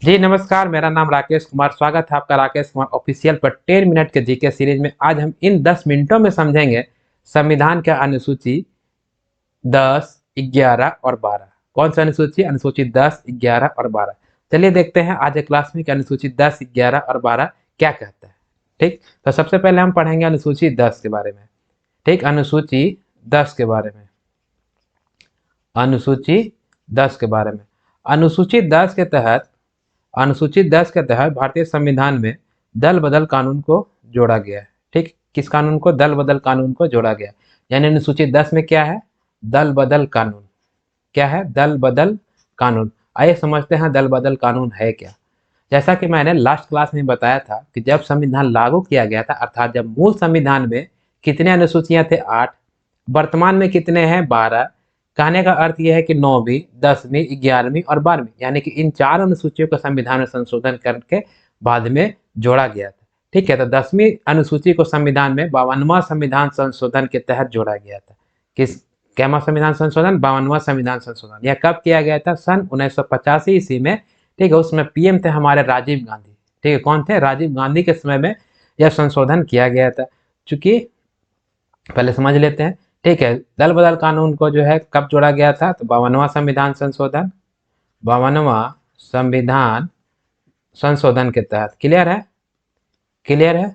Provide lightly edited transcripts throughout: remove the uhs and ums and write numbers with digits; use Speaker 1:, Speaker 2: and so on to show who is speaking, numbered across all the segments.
Speaker 1: जी नमस्कार, मेरा नाम राकेश कुमार। स्वागत है आपका राकेश कुमार ऑफिशियल पर 10 मिनट के जीके सीरीज में। आज हम इन 10 मिनटों में समझेंगे संविधान के अनुसूची 10, 11 और 12। कौन सा अनुसूची? अनुसूची 10, 11 और 12। चलिए देखते हैं आज के क्लास में कि अनुसूची 10, 11 और 12 क्या कहता है। ठीक, तो सबसे पहले हम पढ़ेंगे अनुसूची 10 के बारे में। ठीक, अनुसूची 10 के बारे में। अनुसूची 10 के बारे में। अनुसूची 10 के तहत अनुसूची 10 के तहत भारतीय संविधान में दल बदल कानून को जोड़ा गया है। ठीक, किस कानून को? दल बदल कानून को जोड़ा गया। यानी अनुसूची 10 में क्या है? दल बदल कानून। क्या है? दल बदल कानून। आइए समझते हैं दल बदल कानून है क्या। जैसा कि मैंने लास्ट क्लास में बताया था कि जब संविधान लागू किया गया था, अर्थात जब मूल संविधान में कितने अनुसूचियां थे? 8। वर्तमान में कितने हैं? 12। कहने का अर्थ यह है कि 9वीं, 10वीं, 11वीं और 12वीं, यानी कि इन 4 अनुसूचियों को संविधान में संशोधन करके बाद में जोड़ा गया था। ठीक है, तो 10वीं अनुसूची को संविधान में 52वां संविधान संशोधन के तहत जोड़ा गया था। किस कैमा संविधान संशोधन? 52वां संविधान संशोधन। यह कब किया गया था? सन 1985 ईस्वी में। ठीक है, उसमें पीएम थे हमारे राजीव गांधी। ठीक है, कौन थे? राजीव गांधी के समय में यह संशोधन किया गया था। चूंकि पहले समझ लेते हैं। ठीक है, दल बदल कानून को जो है कब जोड़ा गया था? तो 52वां संविधान संशोधन, 52वां संविधान संशोधन के तहत। क्लियर है? क्लियर है?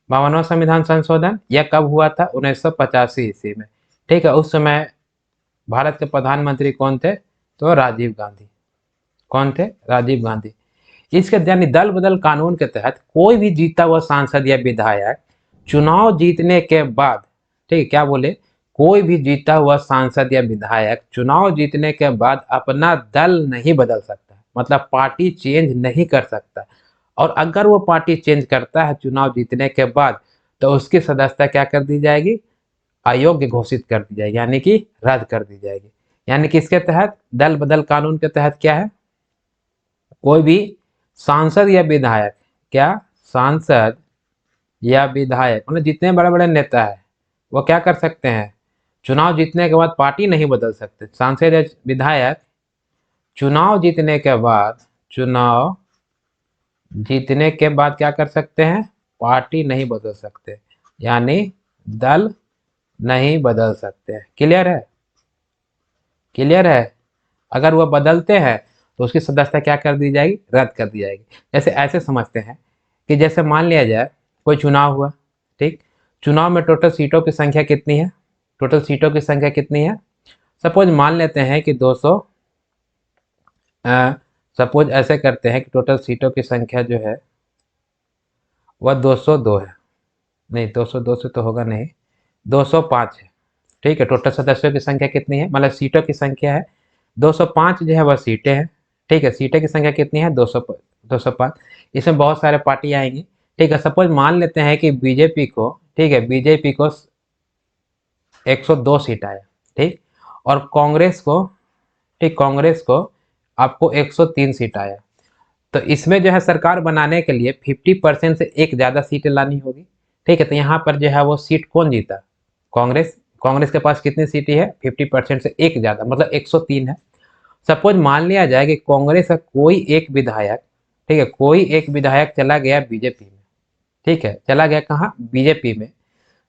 Speaker 1: 52वां संविधान संशोधन यह कब हुआ था? 1985 ईस्वी में। ठीक है, उस समय भारत के प्रधानमंत्री कौन थे? तो राजीव गांधी। कौन थे? राजीव गांधी। इसके यानी दल बदल कानून के तहत कोई भी जीता हुआ सांसद या विधायक चुनाव जीतने के बाद, ठीक है, क्या बोले? कोई भी जीता हुआ सांसद या विधायक चुनाव जीतने के बाद अपना दल नहीं बदल सकता, मतलब पार्टी चेंज नहीं कर सकता। और अगर वो पार्टी चेंज करता है चुनाव जीतने के बाद, तो उसकी सदस्यता क्या कर दी जाएगी? अयोग्य घोषित कर दी जाएगी, यानी कि रद्द कर दी जाएगी। यानी कि इसके तहत, दल बदल कानून के तहत क्या है? कोई भी सांसद या विधायक, क्या? सांसद या विधायक, मतलब जितने बड़े बड़े नेता है वो क्या कर सकते हैं? चुनाव जीतने के बाद पार्टी नहीं बदल सकते। सांसद या विधायक चुनाव जीतने के बाद क्या कर सकते हैं? पार्टी नहीं बदल सकते, यानी दल नहीं बदल सकते। क्लियर है? क्लियर है? अगर वह बदलते हैं तो उसकी सदस्यता क्या कर दी जाएगी? रद्द कर दी जाएगी। जैसे ऐसे समझते हैं कि जैसे मान लिया जाए कोई चुनाव हुआ। ठीक, चुनाव में टोटल सीटों की संख्या कितनी है? टोटल सीटों की संख्या कितनी है? सपोज मान लेते हैं कि 200। सपोज ऐसे करते हैं कि टोटल सीटों की संख्या जो है वह 202 है। नहीं, 202 से तो होगा नहीं, 205 है। ठीक है, टोटल सदस्यों की संख्या कितनी है? मतलब सीटों की संख्या है 205 जो है वह सीटें हैं। ठीक है, सीटें की संख्या कितनी है? 205। इसमें बहुत सारे पार्टी आएंगी। ठीक है, सपोज मान लेते हैं कि बीजेपी को, ठीक है, बीजेपी को 102 सीट आया। ठीक, और कांग्रेस को, ठीक, कांग्रेस को आपको 103 सीट आया। तो इसमें जो है सरकार बनाने के लिए 50% से एक ज़्यादा सीटें लानी होगी। ठीक है, तो यहाँ पर जो है वो सीट कौन जीता? कांग्रेस। कांग्रेस के पास कितनी सीटें है? 50% से एक ज़्यादा, मतलब 103 है। सपोज मान लिया जाए कि कांग्रेस का कोई एक विधायक, ठीक है, कोई एक विधायक चला गया बीजेपी में। ठीक है, चला गया कहाँ? बीजेपी में।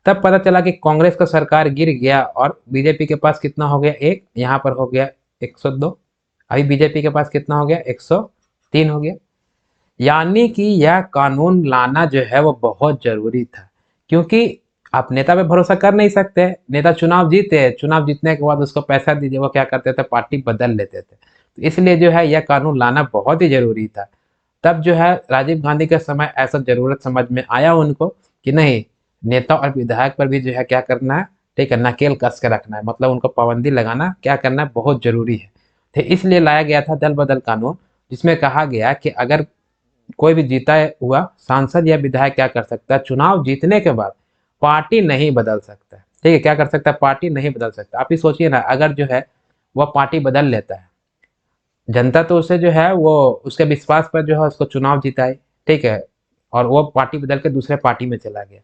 Speaker 1: तब पता चला कि कांग्रेस का सरकार गिर गया और बीजेपी के पास कितना हो गया? एक, यहाँ पर हो गया 102। अभी बीजेपी के पास कितना हो गया? 103 हो गया। यानी कि यह कानून लाना जो है वो बहुत जरूरी था, क्योंकि आप नेता पे भरोसा कर नहीं सकते। नेता चुनाव जीते, चुनाव जीतने के बाद उसको पैसा दीजिए, वो क्या करते थे? पार्टी बदल लेते थे। तो इसलिए जो है यह कानून लाना बहुत ही जरूरी था। तब जो है राजीव गांधी के समय ऐसा जरूरत समझ में आया उनको कि नहीं, नेता और विधायक पर भी जो है क्या करना है? ठीक है, नकेल कस के रखना है, मतलब उनको पाबंदी लगाना क्या करना है? बहुत जरूरी है। तो इसलिए लाया गया था दल बदल कानून, जिसमें कहा गया कि अगर कोई भी जीता हुआ सांसद या विधायक क्या कर सकता है? चुनाव जीतने के बाद पार्टी नहीं बदल सकता। ठीक है, क्या कर सकता है? पार्टी नहीं बदल सकता। आप ही सोचिए ना, अगर जो है वह पार्टी बदल लेता है, जनता तो उसे जो है वो उसके विश्वास पर जो है उसको चुनाव जिताए। ठीक है, और वो पार्टी बदल के दूसरे पार्टी में चला गया,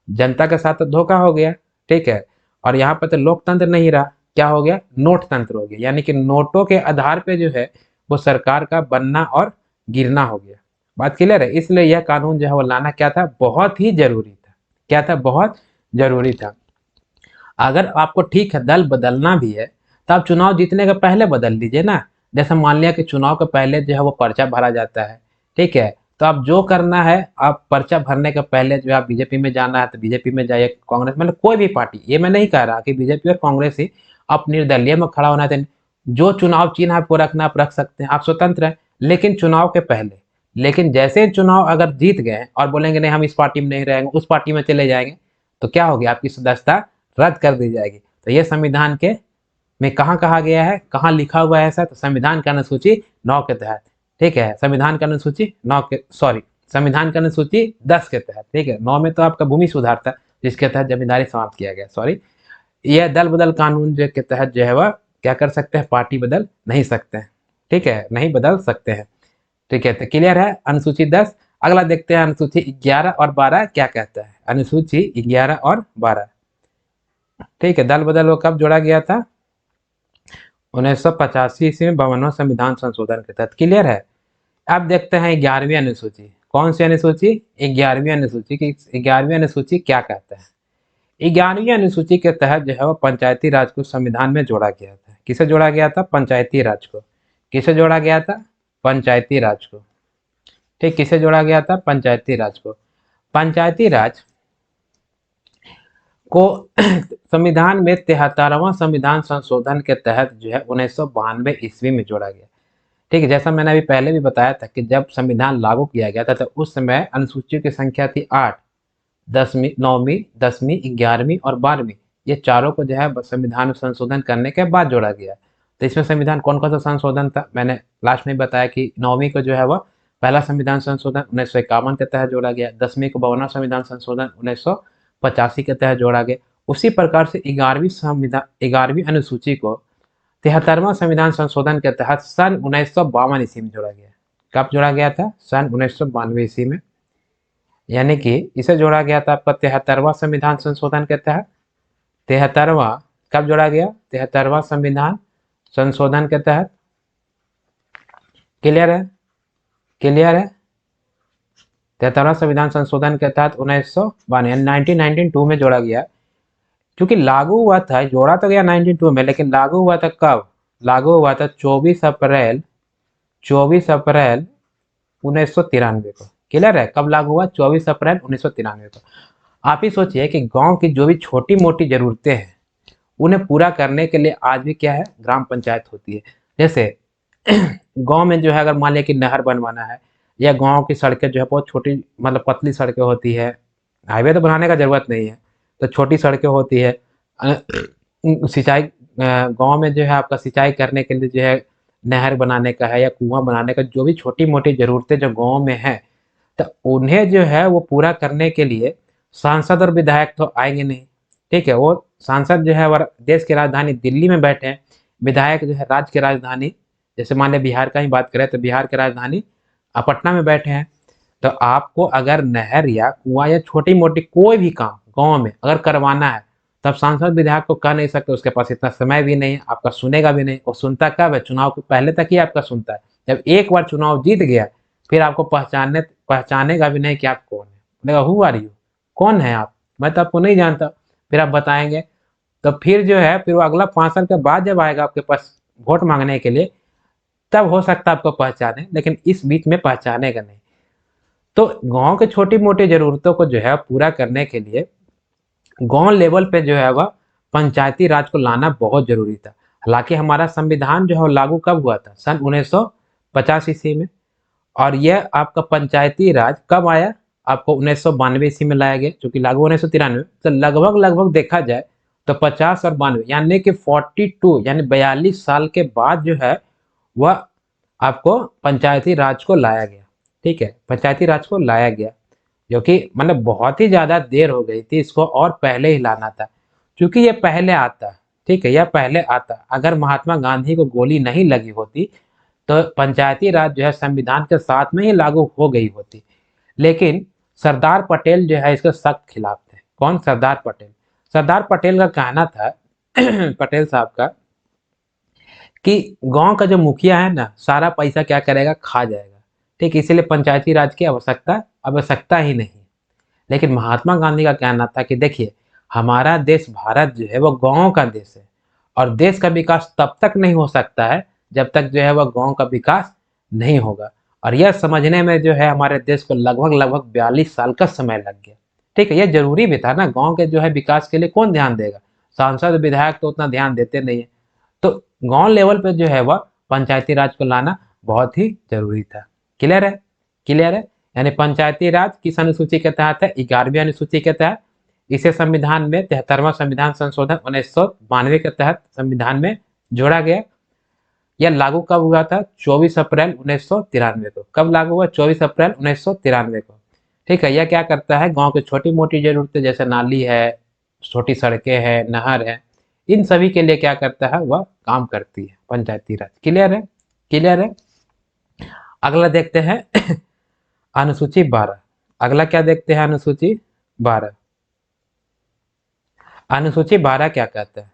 Speaker 1: जनता के साथ तो धोखा हो गया। ठीक है, और यहाँ पर तो लोकतंत्र नहीं रहा, क्या हो गया? नोट तंत्र हो गया। यानी कि नोटों के आधार पे जो है वो सरकार का बनना और गिरना हो गया। बात क्लियर है? इसलिए यह कानून जो है वो लाना क्या था, बहुत ही जरूरी था। क्या था? बहुत जरूरी था। अगर आपको ठीक है दल बदलना भी है तो आप चुनाव जीतने के पहले बदल लीजिए ना। जैसे मान लिया कि चुनाव के पहले जो है वो पर्चा भरा जाता है, ठीक है, तो आप जो करना है, आप पर्चा भरने के पहले जो है आप बीजेपी में जाना है तो बीजेपी में जाइए, कांग्रेस मतलब कोई भी पार्टी, ये मैं नहीं कह रहा कि बीजेपी और कांग्रेस ही, आप निर्दलीय में खड़ा होना चाहिए। जो चुनाव चिन्ह आपको रखना आप रख सकते हैं, आप स्वतंत्र हैं, लेकिन चुनाव के पहले। लेकिन जैसे चुनाव अगर जीत गए और बोलेंगे नहीं हम इस पार्टी में नहीं रहेंगे, उस पार्टी में चले जाएंगे, तो क्या हो गया, आपकी सदस्यता रद्द कर दी जाएगी। तो ये संविधान के में कहाँ कहा गया है, कहाँ लिखा हुआ है ऐसा, तो संविधान का अनुसूची 9 के तहत, ठीक है, संविधान का अनुसूची 9 के, सॉरी, संविधान का अनुसूची 10 के तहत, ठीक है, 9 में तो आपका भूमि सुधार था जिसके तहत जमींदारी समाप्त किया गया, सॉरी, यह दल बदल कानून जो के तहत जो है वह क्या कर सकते हैं, पार्टी बदल नहीं सकते हैं, ठीक है, नहीं बदल सकते हैं, ठीक है, तो क्लियर है अनुसूची 10। अगला देखते हैं अनुसूची 11 और 12 क्या कहता है, अनुसूची 11 और 12, ठीक है, दल बदल वो कब जोड़ा गया था, 1985 ईस्वी में 52वां संविधान संशोधन के तहत, क्लियर है। अब देखते हैं 11वीं अनुसूची, कौन सी अनुसूची, 11वीं अनुसूची की, 11वीं अनुसूची क्या कहता है। 11वीं अनुसूची के तहत जो है वो पंचायती राज को संविधान में जोड़ा गया था। किसे जोड़ा गया था, पंचायती राज को। किसे जोड़ा गया था, पंचायती राज को, ठीक, किसे जोड़ा गया था, पंचायती राज को। पंचायती राज को संविधान में 73वां संविधान संशोधन के तहत जो है 1992 ईस्वी में जोड़ा गया, ठीक है। जैसा मैंने अभी पहले भी बताया था कि जब संविधान लागू किया गया था तो उस समय अनुसूचियों की संख्या थी 8, 10वीं, 9वीं, 10वीं, 11वीं और 12वीं, ये चारों को जो है संविधान में संशोधन करने के बाद जोड़ा गया। तो इसमें संविधान कौन कौन सा संशोधन था, मैंने लास्ट में बताया कि 9वीं को जो है वह पहला संविधान संशोधन 1951 के तहत जोड़ा गया, 10वीं को 52वां संविधान संशोधन 1985 के तहत जोड़ा गया। उसी प्रकार से 11वीं अनुसूची को 73वां संविधान संशोधन के तहत सन 1952 ईस्वी में जोड़ा गया। कब जोड़ा गया था, सन 1992 ईस्वी में, यानी कि इसे जोड़ा गया था आपका 73वां संविधान संशोधन के तहत। 73वां कब जोड़ा गया, 73वां संविधान संशोधन के तहत, क्लियर है, क्लियर है। 73वां संविधान संशोधन के तहत 1992 1992 में जोड़ा गया। क्योंकि लागू हुआ था, जोड़ा तो गया 92 में, लेकिन लागू हुआ था कब, लागू हुआ था 24 अप्रैल 1993 को, क्लियर है, कब लागू हुआ, 24 अप्रैल 1993 को। आप ही सोचिए कि गांव की जो भी छोटी मोटी जरूरतें हैं उन्हें पूरा करने के लिए आज भी क्या है, ग्राम पंचायत होती है। जैसे गांव में जो है अगर मान लिया कि नहर बनवाना है, या गांव की सड़कें जो है बहुत छोटी मतलब पतली सड़कें होती है, हाईवे तो बनाने का जरूरत नहीं है, तो छोटी सड़कें होती है, सिंचाई गांव में जो है आपका सिंचाई करने के लिए जो है नहर बनाने का है या कुआं बनाने का, जो भी छोटी मोटी जरूरतें जो गांव में है, तो उन्हें जो है वो पूरा करने के लिए सांसद और विधायक तो आएंगे नहीं, ठीक है, वो सांसद जो है वो देश की राजधानी दिल्ली में बैठे हैं, विधायक जो है राज्य की राजधानी, जैसे मान लिया बिहार का ही बात करें तो बिहार की राजधानी पटना में बैठे हैं। तो आपको अगर नहर या कुआं या छोटी मोटी कोई भी काम गांव में अगर करवाना है, तब सांसद विधायक को कह नहीं सकते, उसके पास इतना समय भी नहीं है, आपका सुनेगा भी नहीं, और सुनता कब है, चुनाव के पहले तक ही आपका सुनता है। जब एक बार चुनाव जीत गया फिर आपको पहचानेगा भी नहीं कि आप कौन है, बोलेगा हु आर यू, कौन है आप, मैं तो आपको नहीं जानता, फिर आप बताएंगे, तो फिर जो है फिर वो अगला 5 साल के बाद जब आएगा आपके पास वोट मांगने के लिए, तब हो सकता है आपको पहचाने, लेकिन इस बीच में पहचानेगा नहीं। तो गांव के छोटी मोटी जरूरतों को जो है पूरा करने के लिए गांव लेवल पे जो है वह पंचायती राज को लाना बहुत जरूरी था। हालांकि हमारा संविधान जो है लागू कब हुआ था, सन 1950 ईस्वी में, और यह आपका पंचायती राज कब आया, आपको 1992 ईस्वी में लाया गया, क्योंकि लागू 1993, तो लगभग लगभग देखा जाए तो 50 और 92 यानी कि 42 यानी 42 साल के बाद जो है वह आपको पंचायती राज को लाया गया, ठीक है, पंचायती राज को लाया गया, जो कि मतलब बहुत ही ज़्यादा देर हो गई थी, इसको और पहले ही लाना था, क्योंकि ये पहले आता, ठीक है, यह पहले आता, अगर महात्मा गांधी को गोली नहीं लगी होती तो पंचायती राज जो है संविधान के साथ में ही लागू हो गई होती। लेकिन सरदार पटेल जो है इसके सख्त खिलाफ थे। कौन, सरदार पटेल। सरदार पटेल का कहना था पटेल साहब का कि गांव का जो मुखिया है ना, सारा पैसा क्या करेगा, खा जाएगा। ठीक, इसीलिए पंचायती राज की आवश्यकता आवश्यकता ही नहीं। लेकिन महात्मा गांधी का कहना था कि देखिए, हमारा देश भारत जो है वो गाँव का देश है, और देश का विकास तब तक नहीं हो सकता है जब तक जो है वह गाँव का विकास नहीं होगा। और यह समझने में जो है हमारे देश को लगभग लगभग 42 साल का समय लग गया। ठीक है, यह जरूरी भी था ना, गाँव के जो है विकास के लिए कौन ध्यान देगा, सांसद विधायक तो उतना ध्यान देते नहीं है। तो गांव लेवल पे जो है वह पंचायती राज को लाना बहुत ही जरूरी था। क्लियर है, क्लियर है। यानी पंचायती राज किस अनुसूची के तहत है, 11वीं अनुसूची के तहत। इसे संविधान में 73वां संविधान संशोधन 1992 के तहत संविधान में जोड़ा गया। यह लागू कब हुआ था, 24 अप्रैल 1993 को। कब लागू हुआ, 24 अप्रैल 1993 को। ठीक है, यह क्या करता है, गांव की छोटी मोटी जरूरतें जैसे नाली है, छोटी सड़कें हैं, नहर है, इन सभी के लिए क्या करता है, वह काम करती है पंचायती राज। क्लियर है, क्लियर है। अगला देखते हैं अनुसूची 12। अगला क्या देखते हैं, अनुसूची 12। अनुसूची 12 क्या कहता है,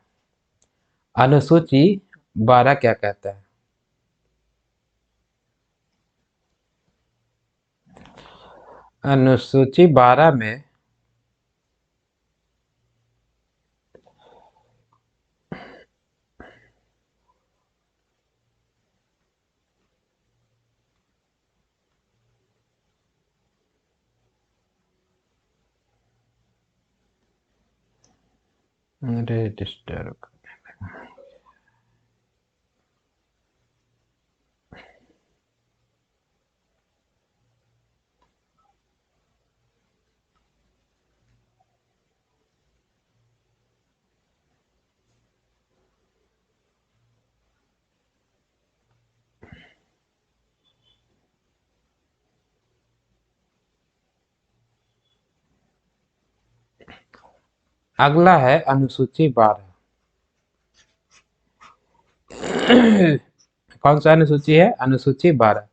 Speaker 1: अनुसूची 12 क्या कहता है। अनुसूची 12 में अरे डिस्टर्ब। अगला है अनुसूची 12। कौन सा अनुसूची है, अनुसूची 12।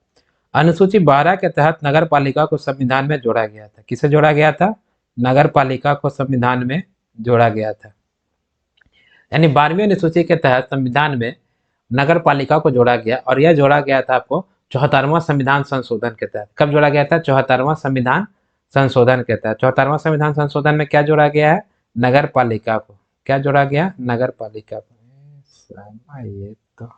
Speaker 1: अनुसूची 12 के तहत नगर पालिका को संविधान में जोड़ा गया था। किसे जोड़ा गया था, नगर पालिका को संविधान में जोड़ा गया था। यानी 12वीं अनुसूची के तहत संविधान में नगर पालिका को जोड़ा गया, और यह जोड़ा गया था आपको 74वां संविधान संशोधन के तहत। कब जोड़ा गया था, 74वां संविधान संशोधन के तहत। 74वां संविधान संशोधन में क्या जोड़ा गया है, नगर पालिका को। क्या जोड़ा गया, नगर पालिका को। ये तो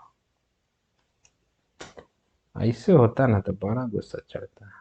Speaker 1: ऐसे होता ना तो बड़ा गुस्सा चढ़ता।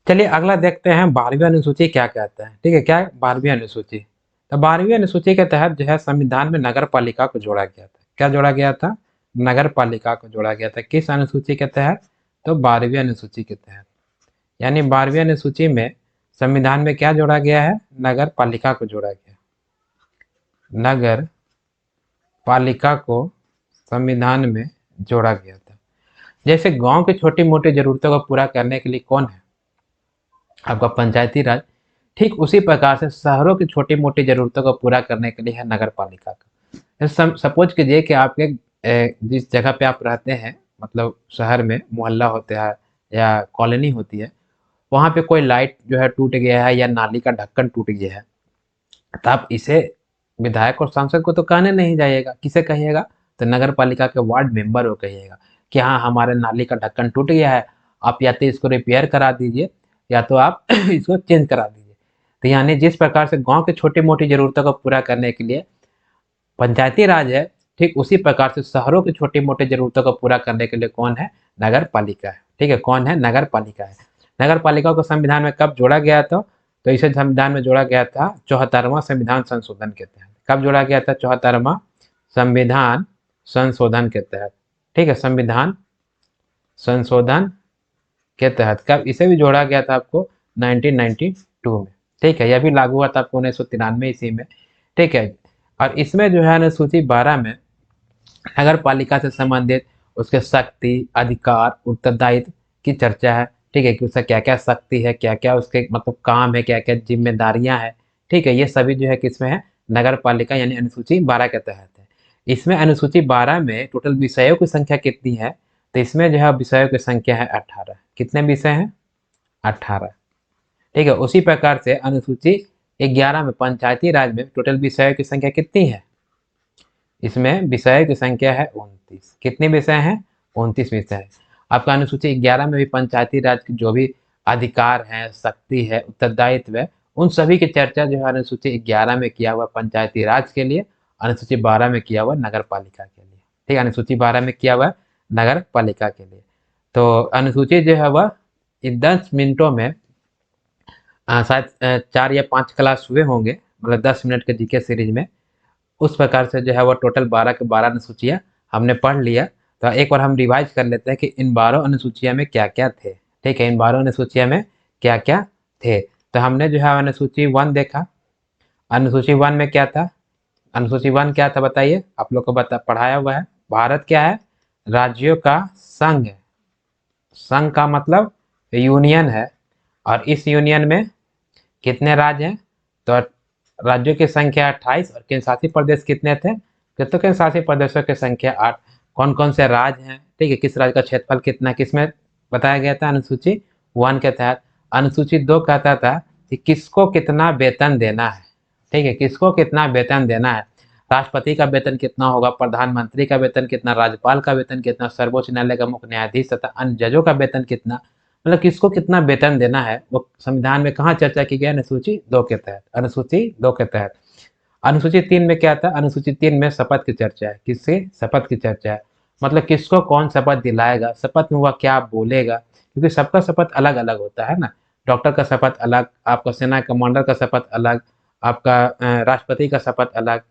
Speaker 1: चलिए अगला देखते हैं 12वीं अनुसूची क्या कहता है। ठीक है, क्या है 12वीं अनुसूची। तो 12वीं अनुसूची के तहत जो है संविधान में नगर पालिका को जोड़ा गया था। क्या जोड़ा गया था, नगर पालिका को जोड़ा गया था। किस अनुसूची के तहत, तो 12वीं अनुसूची के तहत। यानी 12वीं अनुसूची में संविधान में क्या जोड़ा गया है, नगर पालिका को जोड़ा गया, नगर पालिका को संविधान में जोड़ा गया था। जैसे गांव की छोटी मोटी जरूरतों को पूरा करने के लिए कौन है, आपका पंचायती राज। ठीक उसी प्रकार से शहरों की छोटी मोटी जरूरतों को पूरा करने के लिए है नगर पालिका का। सपोज कीजिए कि आपके जिस जगह पे आप रहते हैं, मतलब शहर में मोहल्ला होता है या कॉलोनी होती है, वहाँ पे कोई लाइट जो है टूट गया है या नाली का ढक्कन टूट गया है, तो आप इसे विधायक और सांसद को तो कहने नहीं जाइएगा, किसे कहिएगा, तो नगर पालिका के वार्ड मेंबर को कहिएगा कि हाँ हमारे नाली का ढक्कन टूट गया है, आप या तो इसको रिपेयर करा दीजिए या तो आप इसको चेंज करा दीजिए। तो यानी जिस प्रकार से गांव की छोटी मोटी जरूरतों को पूरा करने के लिए पंचायती राज है, ठीक उसी प्रकार से शहरों की छोटी मोटी जरूरतों को पूरा करने के लिए कौन है, नगर पालिका है। ठीक है, कौन है, नगर पालिका है। नगर पालिका को संविधान में कब जोड़ा गया था, तो इसे संविधान में जोड़ा गया था 74वां संविधान संशोधन के तहत। कब जोड़ा गया था, 74वां संविधान संशोधन के तहत। ठीक है, संविधान संशोधन के तहत कब इसे भी जोड़ा गया था आपको, 1992 में। ठीक है, यह भी लागू हुआ था आपको 1993 ईस्वी में। ठीक है, और इसमें जो है अनुसूची 12 में नगर पालिका से संबंधित उसके शक्ति, अधिकार, उत्तरदायित्व की चर्चा है। ठीक है, कि उसका क्या क्या शक्ति है, क्या क्या उसके मतलब काम है, क्या क्या जिम्मेदारियां है। ठीक है, ये सभी जो है किसमें है, नगर पालिका यानी अनुसूची 12 के तहत है। इसमें अनुसूची 12 में टोटल विषयों की संख्या कितनी है, तो इसमें जो है विषयों की संख्या है 18। कितने विषय हैं, 18। ठीक है, उसी प्रकार से अनुसूची 11 में पंचायती राज में टोटल विषयों की संख्या कितनी है, इसमें विषय की संख्या है 29। कितने विषय हैं, 29 विषय है। आपका अनुसूची 11 में भी पंचायती राज की जो भी अधिकार है, शक्ति है, उत्तरदायित्व है, उन सभी की चर्चा जो है अनुसूची 11 में किया हुआ पंचायती राज के लिए, अनुसूची 12 में किया हुआ नगर पालिका के लिए। ठीक है, अनुसूची 12 में किया हुआ नगर पालिका के लिए। तो अनुसूची जो है वह 10 मिनटों में शायद 4 या 5 क्लास हुए होंगे, मतलब 10 मिनट के जीके सीरीज में। उस प्रकार से जो है वो टोटल 12 के 12 अनुसूचियाँ हमने पढ़ लिया। तो एक बार हम रिवाइज कर लेते हैं कि इन 12 अनुसूचिया में क्या क्या थे। ठीक है, इन 12 अनुसूचिया में क्या क्या थे। तो हमने जो है अनुसूची 1 देखा। अनुसूची 1 में क्या था, अनुसूची 1 क्या था बताइए, आप लोग को बता पढ़ाया हुआ है। भारत क्या है, राज्यों का संघ है। संघ का मतलब यूनियन है, और इस यूनियन में कितने राज्य हैं, तो राज्यों की संख्या 28 और केंद्र शासित प्रदेश कितने थे, तो केंद्र शासित प्रदेशों की संख्या 8। कौन कौन से राज्य हैं, ठीक है, किस राज्य का क्षेत्रफल कितना, किसमें बताया गया था, अनुसूची 1 के तहत। अनुसूची 2 कहता था कि किसको कितना वेतन देना है। ठीक है, किसको कितना वेतन देना है, राष्ट्रपति का वेतन कितना होगा, प्रधानमंत्री का वेतन कितना, राज्यपाल का वेतन कितना, सर्वोच्च न्यायालय का मुख्य न्यायाधीश तथा अन्य जजों का वेतन कितना, मतलब किसको कितना वेतन देना है, वो संविधान में कहाँ चर्चा की गई, अनुसूची 2 के तहत। अनुसूची 2 के तहत। अनुसूची 3 में क्या था, अनुसूची 3 में शपथ की चर्चा है। किससे, शपथ की चर्चा है, मतलब किसको कौन शपथ दिलाएगा, शपथ में वह क्या बोलेगा, क्योंकि सबका शपथ अलग अलग होता है ना। डॉक्टर का शपथ अलग, आपका सेना कमांडर का शपथ अलग, आपका राष्ट्रपति का शपथ अलग।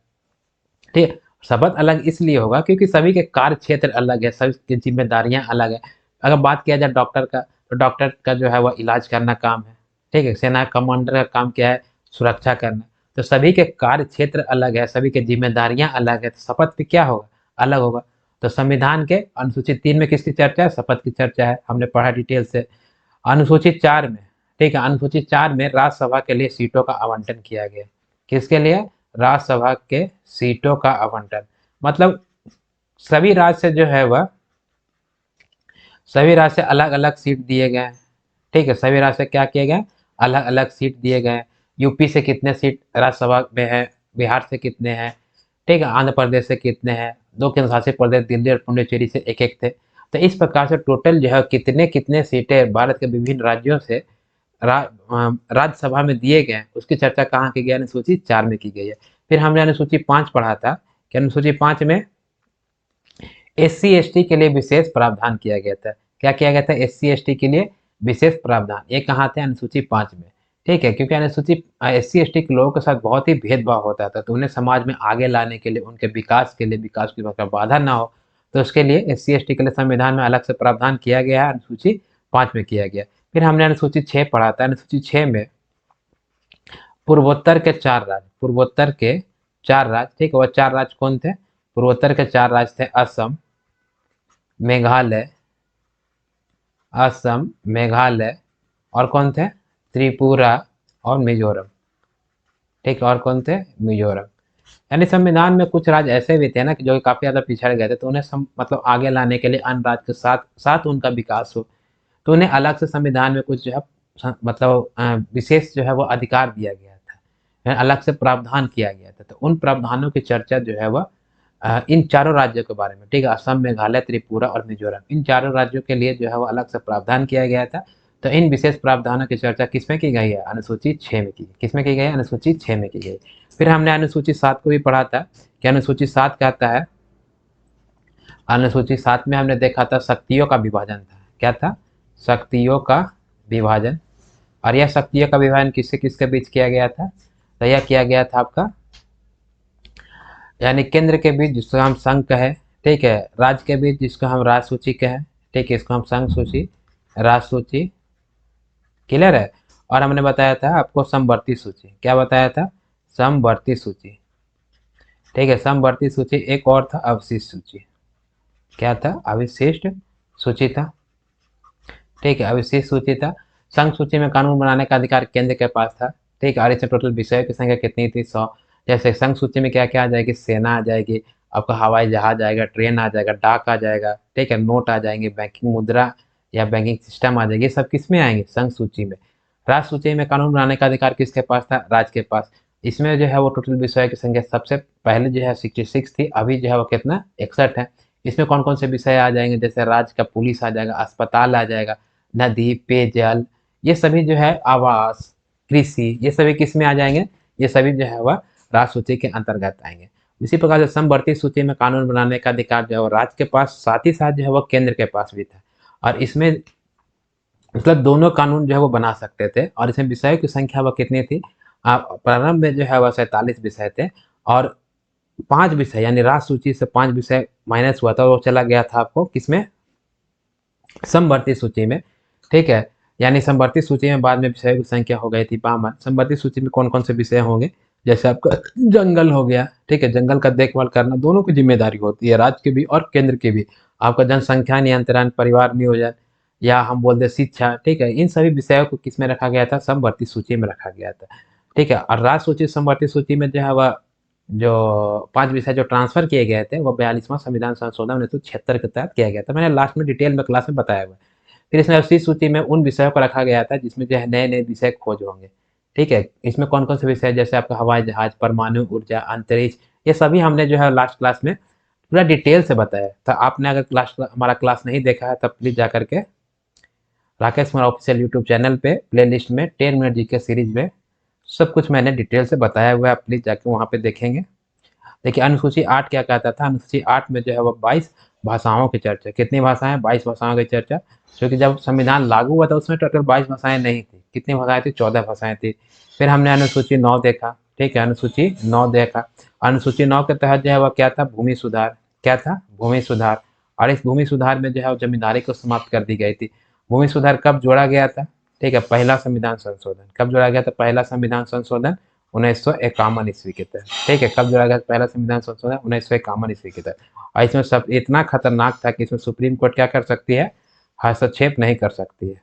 Speaker 1: ठीक है, शपथ अलग इसलिए होगा क्योंकि सभी के कार्य क्षेत्र अलग है, सभी की जिम्मेदारियां अलग है। अगर बात किया जाए डॉक्टर का, तो डॉक्टर का जो है वह इलाज करना काम है। ठीक है, सेना कमांडर का काम क्या है, सुरक्षा करना। तो सभी के कार्य क्षेत्र अलग है, सभी की जिम्मेदारियां अलग है, तो शपथ भी क्या होगा, अलग होगा। तो संविधान के अनुसूची 3 में किसकी चर्चा है, शपथ की चर्चा है, हमने पढ़ा डिटेल से। अनुसूची 4 में, ठीक है, अनुसूची 4 में राज्यसभा के लिए सीटों का आवंटन किया गया। किसके लिए, राज्यसभा के सीटों का आवंटन, मतलब सभी राज्य से जो है वह, सभी राज्य से अलग अलग सीट दिए गए हैं। ठीक है, सभी राज्य से क्या किए गए, अलग अलग सीट दिए गए। यूपी से कितने सीट राज्यसभा में है, बिहार से कितने हैं, ठीक है, आंध्र प्रदेश से कितने हैं, 2 केंद्र शासित प्रदेश दिल्ली और पुडुचेरी से एक एक थे। तो इस प्रकार से टोटल जो है कितने कितने सीटें भारत के विभिन्न राज्यों से राज्यसभा में दिए गए, उसकी चर्चा कहाँ की गई, अनुसूची 4 में की गई है। फिर हमने अनुसूची 5 पढ़ा था कि अनुसूची 5 में एससी एसटी के लिए विशेष प्रावधान किया गया था। क्या किया गया था, एससी एसटी के लिए विशेष प्रावधान, ये कहाँ थे, अनुसूची 5 में। ठीक है, क्योंकि अनुसूची एससी एसटी के लोगों के साथ बहुत ही भेदभाव होता था, तो उन्हें समाज में आगे लाने के लिए, उनके विकास के लिए, विकास की बाधा ना हो, तो उसके लिए एससी एसटी के लिए संविधान में अलग से प्रावधान किया गया है, अनुसूची 5 में किया गया। फिर हमने अनुसूची 6 पढ़ा था। अनुसूची 6 में पूर्वोत्तर के 4 राज्य, पूर्वोत्तर के 4 राज्य, ठीक है, वह 4 राज्य कौन थे, पूर्वोत्तर के 4 राज्य थे असम, मेघालय, मेघालय और कौन थे? त्रिपुरा और मिजोरम। ठीक है, और कौन थे? मिजोरम। यानी संविधान में कुछ राज्य ऐसे भी थे ना कि जो काफी ज्यादा पिछड़ गए थे, तो उन्हें मतलब आगे लाने के लिए अन्य राज्य के साथ साथ उनका विकास हो, तो उन्हें अलग से संविधान में कुछ जो है मतलब विशेष जो है वो अधिकार दिया गया था, अलग से प्रावधान किया गया था। तो उन प्रावधानों की चर्चा जो है वह इन चारों राज्यों के बारे में, ठीक है, असम, मेघालय, त्रिपुरा और मिजोरम, इन चारों राज्यों के लिए जो है वो अलग से प्रावधान किया गया था। तो इन विशेष प्रावधानों की चर्चा किसमें की गई है? अनुसूची 6 में की गई। किसमें की गई है? अनुसूची 6 में की गई। फिर हमने अनुसूची 7 को भी पढ़ा था कि अनुसूची 7 कहता है, अनुसूची 7 में हमने देखा था शक्तियों का विभाजन था। क्या था? शक्तियों का विभाजन। और यह शक्तियों का विभाजन किससे किसके बीच किया गया था? तो यह किया गया था आपका, यानी केंद्र के बीच जिसको हम संघ कहें, ठीक है, राज्य के बीच जिसको हम राज सूची कहें, ठीक है, इसको हम संघ सूची, राज सूची। क्लियर है? और हमने बताया था आपको समवर्ती सूची। क्या बताया था? समवर्ती सूची। ठीक है, समवर्ती सूची। एक और था अवशिष्ट सूची। क्या था? अविशिष्ट सूची था। ठीक है, अविशिष्ट सूची था। संघ सूची में कानून बनाने का अधिकार केंद्र के पास था। ठीक है, और इसमें टोटल विषयों की संख्या कितनी थी? 100। जैसे संघ सूची में क्या क्या आ जाएगी? सेना आ जाएगी, आपका हवाई जहाज आएगा, ट्रेन आ जाएगा, डाक आ जाएगा, ठीक है, नोट आ जाएंगे, बैंकिंग मुद्रा या बैंकिंग सिस्टम आ जाएगी। ये सब किस में आएंगे? संघ सूची में। राज्य सूची में कानून बनाने का अधिकार किसके पास था? राज्य के पास। इसमें जो है वो टोटल विषय की संख्या सबसे पहले जो है 66 थी, अभी जो है वो कितना? 61 है। इसमें कौन कौन से विषय आ जाएंगे? जैसे राज्य का पुलिस आ जाएगा, अस्पताल आ जाएगा, नदी, पेयजल, ये सभी जो है, आवास, कृषि, ये सभी किस में आ जाएंगे? ये सभी जो है वह राज्य सूची के अंतर्गत आएंगे। इसी प्रकार से समवर्ती सूची में कानून बनाने का अधिकार जो है वो राज्य के पास, साथ ही साथ जो है वो केंद्र के पास भी था। और इसमें मतलब दोनों कानून जो है वो बना सकते थे। और इसमें विषयों की संख्या वह कितनी थी? प्रारंभ में जो है वह 47 विषय थे, और 5 विषय यानी राज्य सूची से 5 विषय माइनस हुआ था, वो चला गया था आपको किसमें? समवर्ती सूची में। ठीक है, यानी समवर्ती सूची में बाद में विषयों की संख्या हो गई थी 52। समवर्ती सूची में कौन कौन से विषय होंगे? जैसे आपका जंगल हो गया, ठीक है, जंगल का देखभाल करना दोनों की जिम्मेदारी होती है, राज्य की भी और केंद्र की भी। आपका जनसंख्या नियंत्रण, परिवार नियोजन, या हम बोल दे शिक्षा, ठीक है, इन सभी विषयों को किस में रखा गया था? समवर्ती सूची में रखा गया था। ठीक है, और राज्य सूची समवर्ती सूची में जो है वह जो 5 विषय जो ट्रांसफर किए गए थे, वो 42वां संविधान संशोधन 1976 के तहत किया गया था। मैंने लास्ट में डिटेल में क्लास में बताया हुआ है। फिर इसमें उसी सूची में उन विषयों को रखा गया था जिसमें जो है नए नए विषय खोज होंगे। ठीक है, इसमें कौन कौन से विषय? जैसे आपका हवाई जहाज, परमाणु ऊर्जा, अंतरिक्ष, ये सभी हमने जो है लास्ट क्लास में पूरा डिटेल से बताया। तो आपने अगर हमारा क्लास नहीं देखा है तब प्लीज जा करके Rakesh Kumar official YouTube channel पे प्ले लिस्ट में 10 मिनट जीके सीरीज में सब कुछ मैंने डिटेल से बताया हुआ है, आप प्लीज जाके वहाँ पे देखेंगे। देखिए, अनुसूची 8 क्या कहता था? अनुसूची 8 में जो है वो 22 भाषाओं की चर्चा। कितनी भाषाएं? 22 भाषाओं की चर्चा। क्योंकि जब संविधान लागू हुआ था उसमें टोटल 22 भाषाएं नहीं थी। कितनी भाषाएं थी? 14 भाषाएं थी। फिर हमने अनुसूची 9 देखा। ठीक है, अनुसूची 9 देखा। अनुसूची 9 के तहत जो है वह क्या था? भूमि सुधार। क्या था? भूमि सुधार। और इस भूमि सुधार में जो है वो जमींदारी को समाप्त कर दी गई थी। भूमि सुधार कब जोड़ा गया था? ठीक है, पहला संविधान संशोधन कब जोड़ा गया था? पहला संविधान संशोधन 1951 ईस्वी के तहत। ठीक है, कब जोड़ा गया? पहला संविधान संशोधन 1951 ईस्वी के तहत। और इसमें सब इतना खतरनाक था कि इसमें सुप्रीम कोर्ट क्या कर सकती है? हस्तक्षेप नहीं कर सकती है।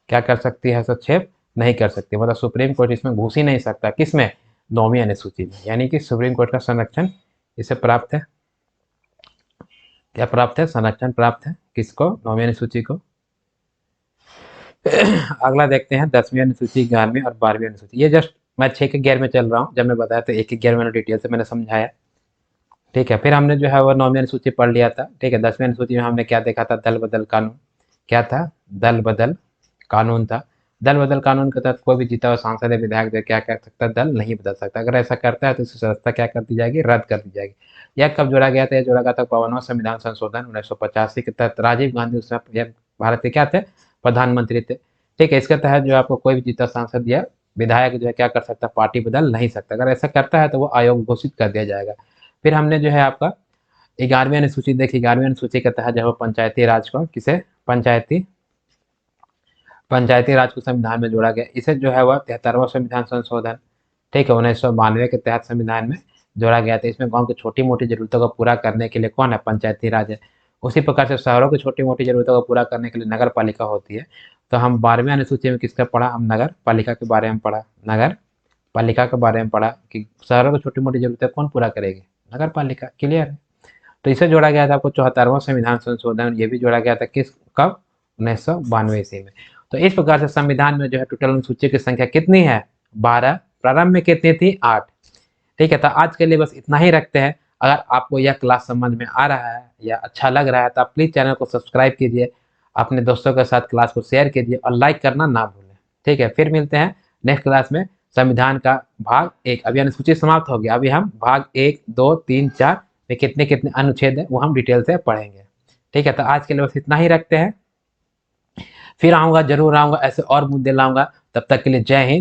Speaker 1: क्या कर सकती है? हस्तक्षेप नहीं कर सकती, मतलब सुप्रीम कोर्ट इसमें घुस ही नहीं सकता। किसमें? 9वीं अनुसूची में। यानी कि सुप्रीम कोर्ट का संरक्षण इसे प्राप्त है। क्या प्राप्त है? संरक्षण प्राप्त है। किसको? 9वीं अनुसूची को। अगला देखते हैं 10वीं अनुसूची, 11वीं और 12वीं अनुसूची। ये जस्ट मैं 6 के गियर में चल रहा हूँ। जब मैं बताया तो 1 के गियर में डिटेल से मैंने समझाया। ठीक है, फिर हमने जो है वो 9वीं अनुसूची पढ़ लिया था। ठीक है, 10वीं अनुसूची में हमने क्या देखा था? दल बदल कानून। क्या था? दल बदल कानून था। दल बदल कानून के तहत कोई भी जीता हुआ सांसद या विधायक जो क्या कर सकता है? दल नहीं बदल सकता। अगर ऐसा करता है तो उसकी सदस्यता क्या कर दी जाएगी? रद्द कर दी जाएगी। यह कब जोड़ा गया था? यह जोड़ा गया था 52वां संविधान संशोधन 1985 के तहत। राजीव गांधी उस समय भारत के क्या थे? प्रधानमंत्री थे। ठीक है, इसके तहत जो आपको कोई भी जीता सांसद या विधायक जो है क्या कर सकता? पार्टी बदल नहीं सकता। अगर ऐसा करता है तो वो आयोग घोषित कर दिया जाएगा। फिर हमने जो है आपका 11वीं अनुसूची देखी। 11वीं अनुसूची के तहत जो है पंचायती राज को किसे? पंचायती पंचायती राज को संविधान में जोड़ा गया। इसे जो है वह 73वां संविधान संशोधन, ठीक है, 1992 के तहत संविधान में जोड़ा गया था। इसमें गाँव की छोटी मोटी जरूरतों को पूरा करने के लिए कौन है, पंचायती राज है। उसी प्रकार से शहरों की छोटी मोटी जरूरतों को पूरा करने के लिए नगर पालिका होती है। तो हम 12वीं अनुसूची में किसका पढ़ा, हम नगर पालिका के बारे में पढ़ा, नगर पालिका के बारे में पढ़ा कि शहरों की छोटी मोटी जरूरतें कौन पूरा करेगी, नगर पालिका। क्लियर है। तो इसे जोड़ा गया था आपको 74वां संविधान संशोधन, ये भी जोड़ा गया था किस, कब, 1992 ईस्वी में। तो इस प्रकार से संविधान में जो है टोटल अनुसूची की संख्या कितनी है, 12। प्रारंभ में कितनी थी, 8। ठीक है, तो आज के लिए बस इतना ही रखते हैं। अगर आपको यह क्लास समझ में आ रहा है या अच्छा लग रहा है तो आप प्लीज़ चैनल को सब्सक्राइब कीजिए, अपने दोस्तों के साथ क्लास को शेयर कीजिए और लाइक करना ना भूलें। ठीक है, फिर मिलते हैं नेक्स्ट क्लास में संविधान का भाग 1। अभी अनुसूची समाप्त हो गया, अभी हम भाग 1, 2, 3, 4 में कितने कितने अनुच्छेद हैं वो हम डिटेल से पढ़ेंगे। ठीक है, तो आज के लिए बस इतना ही रखते हैं। फिर आऊँगा, ज़रूर आऊँगा, ऐसे और मुद्दे लाऊँगा। तब तक के लिए जय हिंद।